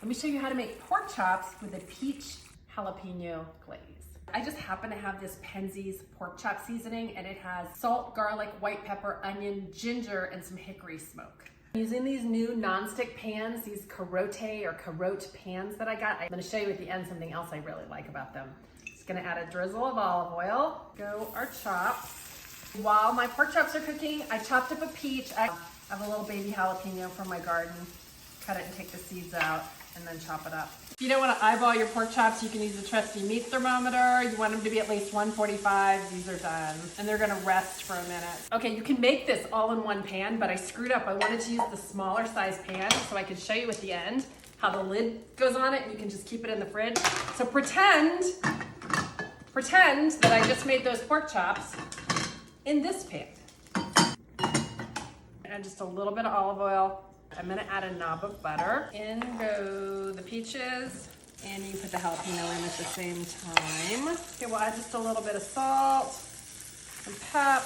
me show you how to make pork chops with a peach jalapeno glaze. I just happen to have this Penzeys pork chop seasoning, and it has salt, garlic, white pepper, onion, ginger, and some hickory smoke. I'm using these new non-stick pans, these carotte pans that I got. I'm gonna show you at the end something else I really like about them. Just gonna add a drizzle of olive oil. Go our chop. While my pork chops are cooking, I chopped up a peach. I have a little baby jalapeno from my garden. Cut it and take the seeds out, and then chop it up. If you don't want to eyeball your pork chops, you can use a trusty meat thermometer. You want them to be at least 145. These are done. And they're gonna rest for a minute. Okay, you can make this all in one pan, but I screwed up. I wanted to use the smaller size pan so I could show you at the end how the lid goes on it, and you can just keep it in the fridge. So pretend that I just made those pork chops in this pan. Add just a little bit of olive oil. I'm gonna add a knob of butter. In go the peaches, and you put the jalapeno in at the same time. Okay, we'll add just a little bit of salt, some pep.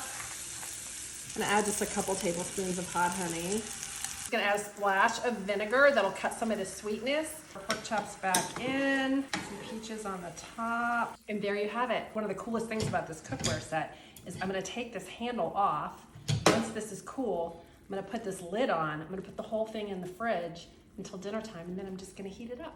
I'm gonna add just a couple tablespoons of hot honey. I'm gonna add a splash of vinegar that'll cut some of the sweetness. Pork chops back in, some peaches on the top. And there you have it. One of the coolest things about this cookware set is I'm gonna take this handle off. Once this is cool, I'm gonna put this lid on. I'm gonna put the whole thing in the fridge until dinner time, and then I'm just gonna heat it up.